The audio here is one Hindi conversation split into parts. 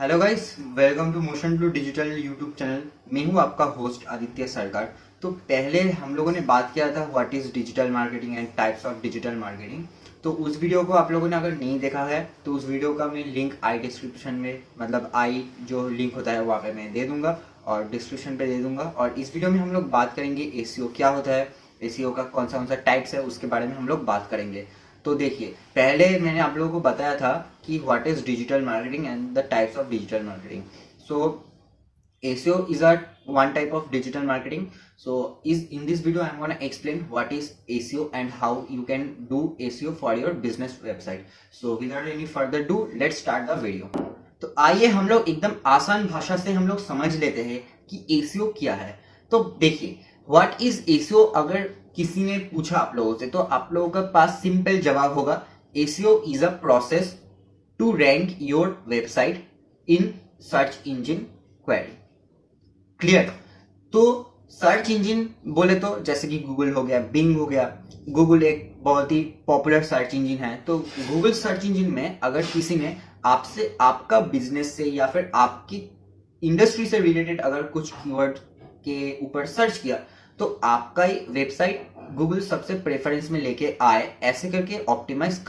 Hello guys, welcome to Motion to Digital YouTube channel. मैं हूं आपका होस्ट आदित्य सरकार। तो पहले हम लोगों ने बात किया था what is digital marketing and types of digital marketing. तो उस वीडियो को आप लोगों ने अगर नहीं देखा है तो उस वीडियो का मैं लिंक आई डिस्क्रिप्शन में, मतलब आई जो लिंक होता है वहाँ पे मैं दे दूंगा और डिस्क्रिप्शन पे दे दूंगा। और इस वीडियो में हम लोग बात करेंगे एसीओ क्या होता है, एसीओ का कौन सा टाइप्स है उसके बारे में हम लोग बात करेंगे। तो देखिए, पहले मैंने आप लोगों को बताया था कि what is digital marketing and the types of digital marketing. So ASEO is a one type of digital marketing. So is in this video I'm going to explain what is ASEO and how you can do ASEO for your business website. So without any further ado, let's start the video. तो आइए हम लोग एकदम आसान भाषा से हम लोग समझ लेते हैं कि ASEO क्या है। तो देखिए, व्हाट इज ASEO अगर किसी ने पूछा आप लोगों से तो आप लोगों के पास सिंपल जवाब होगा, ASEO is a process to rank your website in search engine query. Clear. तो सर्च इंजन बोले तो जैसे कि गूगल हो गया, बिंग हो गया। गूगल एक बहुत ही पॉपुलर सर्च इंजन है। तो गूगल सर्च इंजन में अगर किसी ने आपसे आपका बिजनेस से या फिर आपकी इंडस्ट्री से रिलेटेड अगर कुछ कीवर्ड के ऊपर सर्च किया तो आपका ही वेबसाइट गूगल सबसे प्रेफरेंस में लेके आए, ऐसे करके ऑप्टिमाइज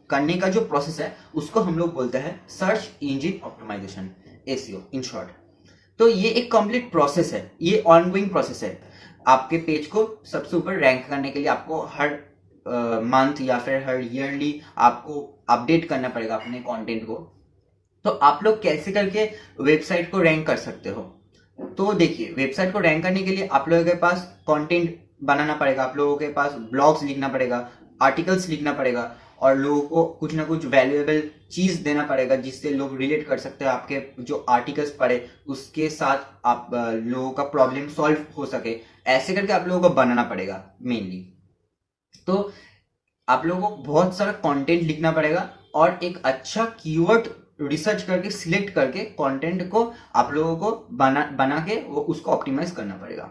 करने का जो प्रोसेस है उसको हम लोग बोलते हैं search engine optimisation, SEO in short. तो ये एक कंप्लीट प्रोसेस है, ये ऑनगोइंग प्रोसेस है। आपके पेज को सबसे ऊपर रैंक करने के लिए आपको हर मंथ या फिर हर ईयरली आपको अपडेट करना पड़ेगा अपने कंटेंट को। तो आप लोग कैसे करके वेबसाइट को रैंक कर सकते हो? तो देखिए, वेबसाइट को रैंक करने के लिए आप लोगों के पास कंटेंट बनाना पड़ेगा, आप लोगों के पास ब्लॉग्स लिखना पड़ेगा, आर्टिकल्स लिखना पड़ेगा और लोगों को कुछ ना कुछ वैल्यूएबल चीज देना पड़ेगा जिससे लोग रिलेट कर सकते हैं आपके जो आर्टिकल्स पढ़े उसके साथ, आप लोगों का प्रॉब्लम सॉल्व हो सके। ऐसे करके आप लोगों को बनाना पड़ेगा मेनली। तो आप लोगों को बहुत सारा कंटेंट लिखना पड़ेगा और एक अच्छा कीवर्ड रिसर्च करके सिलेक्ट करके कंटेंट को आप लोगों को बना के वो उसको ऑप्टिमाइज करना पड़ेगा।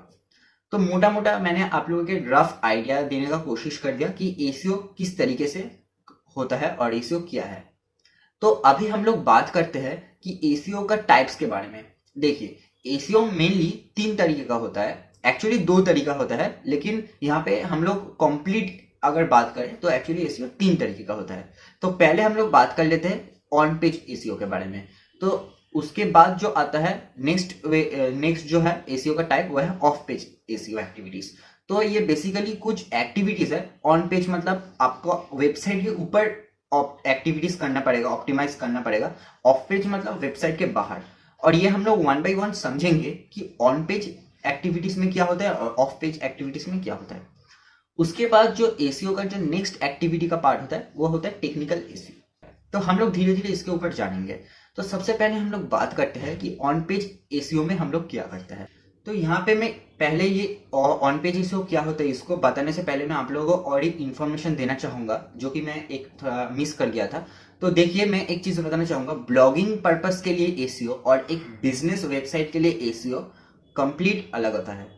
तो मोटा मोटा मैंने आप लोगों के रफ आइडिया देने का कोशिश कर दिया कि एसीओ किस तरीके से होता है और एसीओ क्या है। तो अभी हम लोग बात करते हैं कि एसीओ का टाइप्स के बारे में। देखिए, एसीओ मेनली 3 तरीके का होता है, एक्चुअली 2 तरीका होता है, लेकिन यहाँ पे हम लोग कंप्लीट अगर बात करें तो एक्चुअली एसीओ 3 तरीके का होता है। तो पहले हम लोग बात कर लेते हैं ऑन पेज एसीओ के बारे में। तो उसके बाद जो आता है नेक्स्ट जो है एसीओ का टाइप वो है ऑफ पेज एसीओ एक्टिविटीज। तो ये बेसिकली कुछ एक्टिविटीज है। ऑन पेज मतलब आपको वेबसाइट के ऊपर एक्टिविटीज करना पड़ेगा, ऑप्टिमाइज करना पड़ेगा। ऑफ पेज मतलब वेबसाइट के बाहर। और ये हम लोग 1 बाय 1 समझेंगे कि ऑन पेज एक्टिविटीज में क्या होता है और ऑफ पेज एक्टिविटीज में क्या होता है। उसके बाद जो एसीओ का जो नेक्स्ट एक्टिविटी का पार्ट होता है वो होता है टेक्निकल एसीओ। तो हम लोग धीरे धीरे इसके ऊपर जानेंगे। तो सबसे पहले हम लोग बात करते हैं कि ऑन पेज एसीओ में हम लोग क्या करते हैं। तो यहाँ पे मैं पहले ये ऑन पेज एसीओ क्या होता है इसको बताने से पहले मैं आप लोगों को और एक इन्फॉर्मेशन देना चाहूंगा जो कि मैं एक थोड़ा मिस कर गया था। तो देखिए, मैं एक चीज बताना चाहूंगा, ब्लॉगिंग पर्पस के लिए एसीओ और एक बिजनेस वेबसाइट के लिए एसीओ कंप्लीट अलग होता है।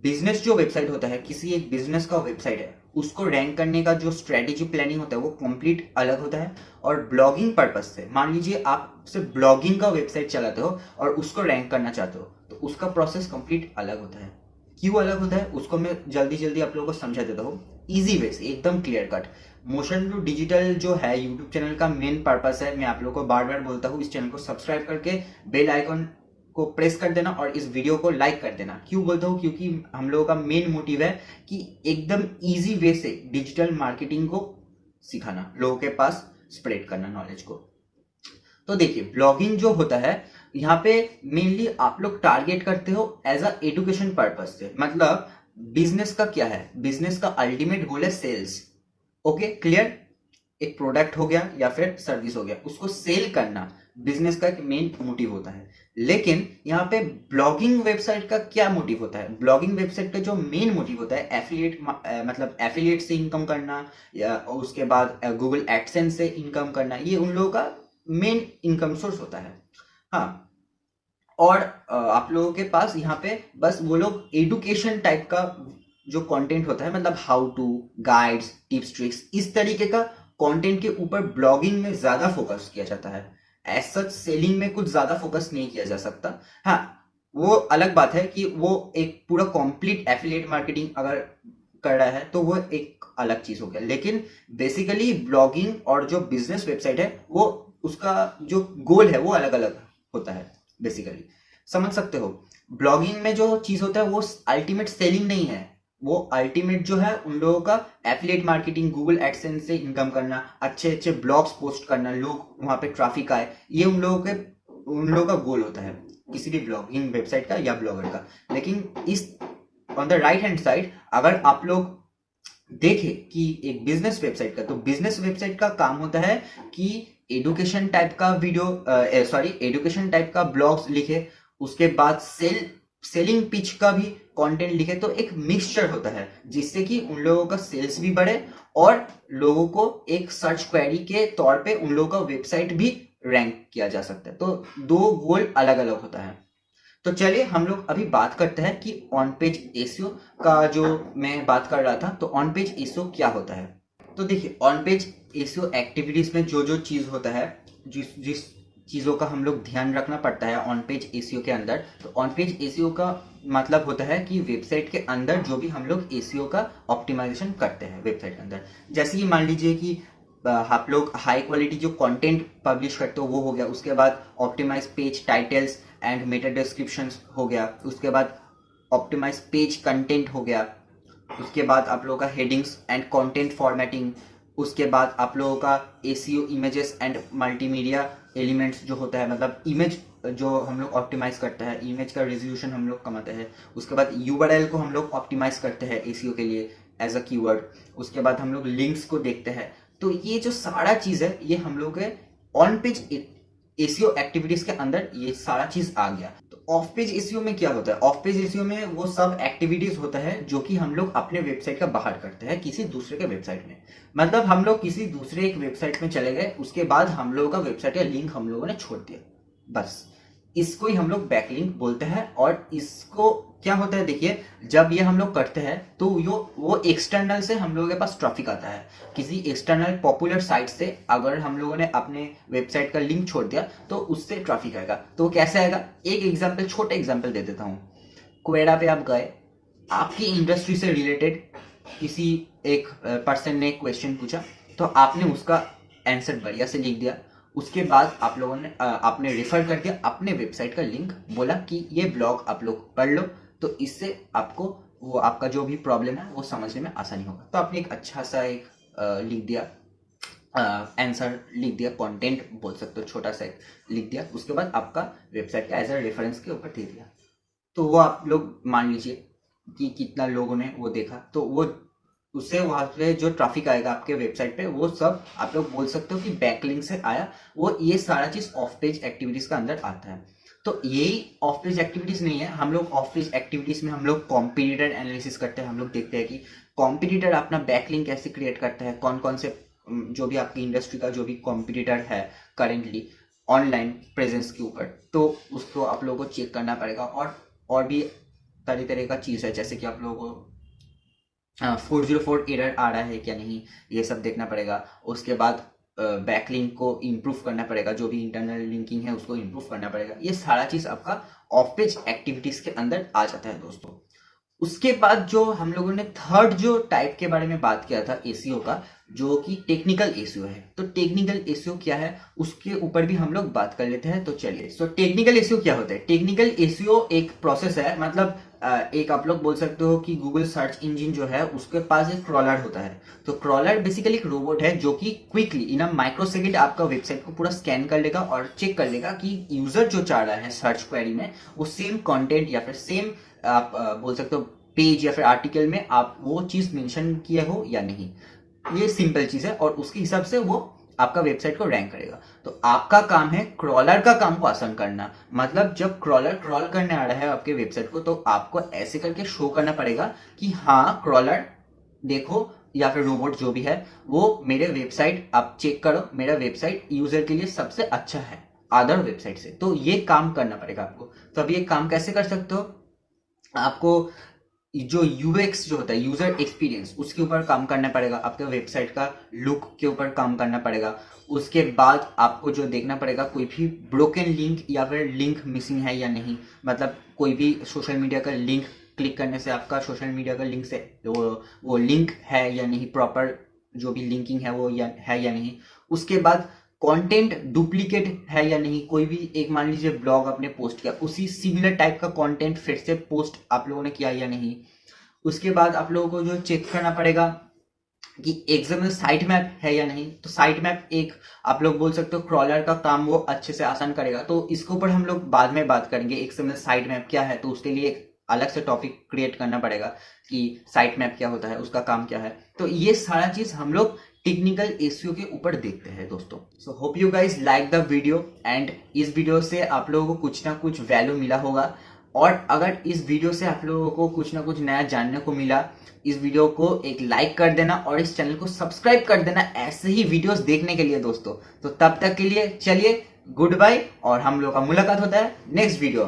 बिजनेस जो वेबसाइट होता है, किसी एक बिजनेस का वेबसाइट है, उसको रैंक करने का जो स्ट्रेटेजी प्लानिंग होता है वो कंप्लीट अलग होता है। और ब्लॉगिंग पर्पस से, मान लीजिए आप सिर्फ ब्लॉगिंग का वेबसाइट चलाते हो और उसको रैंक करना चाहते हो तो उसका प्रोसेस कंप्लीट अलग होता है। क्यों अलग होता है उसको मैं जल्दी जल्दी आप लोगों को समझा देता हूँ इजी वे से, एकदम clear cut. Motion to Digital जो है यूट्यूब चैनल का मेन पर्पस है, मैं आप लोगों को बार बार बोलता हूँ, इस चैनल को सब्सक्राइब करके बेल आइकन को प्रेस कर देना और इस वीडियो को लाइक कर देना। क्यों बोलता हूँ? क्योंकि हम लोगों का मेन मोटिव है कि एकदम इजी वे से डिजिटल मार्केटिंग को सिखाना, लोगों के पास स्प्रेड करना नॉलेज को। तो देखिए, ब्लॉगिंग जो होता है यहाँ पे मेनली आप लोग टारगेट करते हो एज अ एजुकेशन पर्पस से। मतलब बिजनेस का क्या है, बिजनेस का अल्टीमेट गोल है सेल्स। Okay, clear. एक प्रोडक्ट हो गया या फिर सर्विस हो गया, उसको सेल करना बिजनेस का एक मेन मोटिव होता है। लेकिन यहाँ पे ब्लॉगिंग वेबसाइट का क्या मोटिव होता है? ब्लॉगिंग वेबसाइट का जो मेन मोटिव होता है एफिलिएट, मतलब एफिलिएट से इनकम करना या उसके बाद गूगल एडसेंस से इनकम करना, ये उन लोगों का मेन इनकम सोर्स होता है। हाँ, और आप लोगों के पास यहाँ पे बस वो लोग एडुकेशन टाइप का जो कंटेंट होता है, मतलब how to, guides, tips, tricks, इस तरीके का कंटेंट के ऊपर ब्लॉगिंग में ज्यादा फोकस किया जाता है। एज सच सेलिंग में कुछ ज्यादा फोकस नहीं किया जा सकता। हाँ, वो अलग बात है कि वो एक पूरा कंप्लीट एफिलिएट मार्केटिंग अगर कर रहा है तो वो एक अलग चीज हो गया, लेकिन बेसिकली ब्लॉगिंग और जो बिजनेस वेबसाइट है वो उसका जो गोल है वो अलग अलग होता है बेसिकली, समझ सकते हो। ब्लॉगिंग में जो चीज होता है वो अल्टीमेट सेलिंग नहीं है, वो अल्टीमेट जो है उन लोगों का एफिलिएट मार्केटिंग, गूगल एडसेंस से इनकम करना, अच्छे अच्छे ब्लॉग्स पोस्ट करना, लोग वहां पे ट्रैफिक आए, ये उन लोगों का गोल होता है किसी भी ब्लॉगिंग वेबसाइट का या ब्लॉगर का। लेकिन इस on the right hand side अगर आप लोग देखें कि एक बिजनेस वेबसाइट का, तो बिजनेस वेबसाइट का काम होता है कि एडुकेशन टाइप का एडुकेशन टाइप का ब्लॉग्स लिखे, उसके बाद सेलिंग पिच का भी कंटेंट लिखे, तो एक मिक्सचर होता है जिससे कि उन लोगों का सेल्स भी बढ़े और लोगों को एक सर्च क्वेरी के तौर पे उन लोगों का वेबसाइट भी रैंक किया जा सकता है। तो दो गोल अलग अलग होता है। तो चलिए हम लोग अभी बात करते हैं कि ऑन पेज एसईओ का, जो मैं बात कर रहा था, तो ऑन पेज एसईओ क्या होता है। तो देखिए, ऑन पेज एसईओ एक्टिविटीज में जो जो चीज होता है, जिस जिस चीजों का हम लोग ध्यान रखना पड़ता है ऑन पेज एसईओ के अंदर, तो ऑन पेज एसईओ का मतलब होता है कि वेबसाइट के अंदर जो भी हम लोग एसईओ का ऑप्टिमाइजेशन करते हैं वेबसाइट के अंदर, जैसे कि मान लीजिए कि आप लोग हाई क्वालिटी जो कंटेंट पब्लिश करते हो वो हो गया, उसके बाद optimise page titles and meta description हो गया, उसके बाद ऑप्टिमाइज पेज कंटेंट हो गया, उसके बाद आप लोगों का हेडिंग्स एंड कंटेंट फॉर्मेटिंग, उसके बाद आप लोगों का ACO images and multimedia elements जो होता है, मतलब इमेज जो हम लोग ऑप्टिमाइज करते हैं, इमेज का रेजोल्यूशन हम लोग कमाते हैं, उसके बाद यूआरएल को हम लोग ऑप्टिमाइज करते हैं एसीओ के लिए एज अ कीवर्ड, उसके बाद हम लोग लिंक्स को देखते हैं। तो ये जो सारा चीज है ये हम लोग के ऑन पेज एसीओ एक्टिविटीज के अंदर ये सारा चीज आ गया। तो ऑफ पेज एसीओ में क्या होता है, ऑफ पेज एसीओ में वो सब एक्टिविटीज होता है जो कि हम लोग अपने वेबसाइट का बाहर करते हैं किसी दूसरे के वेबसाइट में। मतलब हम लोग किसी दूसरे एक वेबसाइट में चले गए, उसके बाद हम लोगों का वेबसाइट का लिंक हम लोगों ने छोड़ दिया, बस इसको ही हम लोग बैकलिंक बोलते हैं। और इसको क्या होता है, देखिए जब ये हम लोग करते हैं तो वो एक्सटर्नल से हम लोगों के पास ट्रैफिक आता है, किसी एक्सटर्नल पॉपुलर साइट से अगर हम लोगों ने अपने वेबसाइट का लिंक छोड़ दिया तो उससे ट्रैफिक आएगा। तो वो कैसे आएगा, एक एग्जाम्पल, छोटा एग्जाम्पल दे देता हूँ। क्वेरा पे आप गए, आपकी इंडस्ट्री से रिलेटेड किसी एक पर्सन ने क्वेश्चन पूछा, तो आपने उसका आंसर बढ़िया से लिख दिया, उसके बाद आप लोगों ने आपने रेफर कर दिया अपने वेबसाइट का लिंक, बोला कि ये ब्लॉग आप लोग पढ़ लो, तो इससे आपको वो आपका जो भी प्रॉब्लम है वो समझने में आसानी होगा। तो आपने एक अच्छा सा एक लिख दिया, आंसर लिख दिया, कंटेंट बोल सकते हो, छोटा सा एक लिख दिया, उसके बाद आपका वेबसाइट का एज अ रेफरेंस के ऊपर दे दिया। तो वो आप लोग मान लीजिए कि कितना लोगों ने वो देखा, तो वो उससे वहां पे जो ट्रैफिक आएगा आपके वेबसाइट पे वो सब आप लोग बोल सकते हो कि बैकलिंक से आया। वो ये सारा चीज ऑफ पेज एक्टिविटीज का अंदर आता है। तो यही ऑफ पेज एक्टिविटीज नहीं है, हम लोग ऑफ पेज एक्टिविटीज में हम लोग कॉम्पिटिटर एनालिसिस करते हैं। हम लोग देखते हैं कि कॉम्पिटिटर अपना बैकलिंक कैसे क्रिएट करता है, कौन कौन से जो भी आपकी इंडस्ट्री का जो भी कॉम्पिटिटर है करेंटली ऑनलाइन प्रेजेंस के ऊपर, तो उसको आप लोगों को चेक करना पड़ेगा। और भी तरह तरह का चीज़ है, जैसे कि आप लोगों को 404 एरर आ रहा है क्या नहीं, ये सब देखना पड़ेगा। उसके बाद बैकलिंक को इम्प्रूव करना पड़ेगा, जो भी इंटरनल लिंकिंग है उसको इम्प्रूव करना पड़ेगा। ये सारा चीज़ आपका ऑफ पेज एक्टिविटीज़ के अंदर आ जाता है दोस्तों। उसके बाद जो हम लोगों ने थर्ड जो टाइप के बारे में बात किया था एसीओ का, जो कि टेक्निकल एसीओ है। तो टेक्निकल एसीओ क्या है उसके ऊपर भी हम लोग बात कर लेते हैं। तो चलिए, सो टेक्निकल एसीओ क्या होता है। टेक्निकल एसीओ एक प्रोसेस है, मतलब एक आप लोग बोल सकते हो कि गूगल सर्च इंजन जो है उसके पास एक क्रॉलर होता है। तो क्रॉलर बेसिकली एक रोबोट है जो कि क्विकली इन अ माइक्रोसेकंड आपका वेबसाइट को पूरा स्कैन कर लेगा और चेक कर लेगा कि यूजर जो चाह रहा है सर्च क्वेरी में वो सेम कंटेंट या फिर सेम आप बोल सकते हो पेज या फिर आर्टिकल में आप वो चीज मेंशन किए हो या नहीं। ये सिंपल चीज है और उसके हिसाब से वो आपका वेबसाइट को रैंक करेगा। तो आपका काम है क्रॉलर का काम को आसान करना। मतलब जब क्रॉलर क्रॉल करने आ रहा है आपके वेबसाइट को, तो आपको ऐसे करके शो करना पड़ेगा कि हाँ क्रॉलर देखो या फिर रोबोट जो भी है वो मेरे वेबसाइट आप चेक करो, मेरा वेबसाइट यूजर के लिए सबसे अच्छा है अदर वेबसाइट से। तो ये काम करना पड़ेगा आपको। तो अब ये काम कैसे कर सकते हो, आपको जो यूएक्स जो होता है, यूजर एक्सपीरियंस, उसके ऊपर काम करना पड़ेगा, आपके वेबसाइट का लुक के ऊपर काम करना पड़ेगा। उसके बाद आपको जो देखना पड़ेगा कोई भी ब्रोकन लिंक या फिर लिंक मिसिंग है या नहीं, मतलब कोई भी सोशल मीडिया का लिंक क्लिक करने से आपका सोशल मीडिया का लिंक से वो लिंक है या नहीं, प्रॉपर जो भी लिंकिंग है वो है या नहीं। उसके बाद कंटेंट डुप्लीकेट है या नहीं, कोई भी एक मान लीजिए ब्लॉग आपने पोस्ट किया, उसी सिमिलर टाइप का कंटेंट फिर से पोस्ट आप लोगों ने किया या नहीं। उसके बाद आप लोगों को जो चेक करना पड़ेगा कि XML साइट मैप है या नहीं। तो साइट मैप एक आप लोग बोल सकते हो क्रॉलर का काम वो अच्छे से आसान करेगा, तो इसके ऊपर हम लोग बाद में बात करेंगे। XML साइट मैप क्या है, तो उसके लिए एक अलग से टॉपिक क्रिएट करना पड़ेगा कि साइट मैप क्या होता है, उसका काम क्या है। तो ये सारा चीज हम लोग टेक्निकल एसईओ के ऊपर देखते हैं दोस्तों। So hope you guys like the video and इस वीडियो से आप लोगों को कुछ ना कुछ वैल्यू मिला होगा। और अगर इस वीडियो से आप लोगों को कुछ ना कुछ नया जानने को मिला, इस वीडियो को एक लाइक कर देना और इस चैनल को सब्सक्राइब कर देना ऐसे ही वीडियोस देखने के लिए दोस्तों। तो तब तक के लिए चलिए गुड बाय, और हम लोग का मुलाकात होता है नेक्स्ट वीडियो में।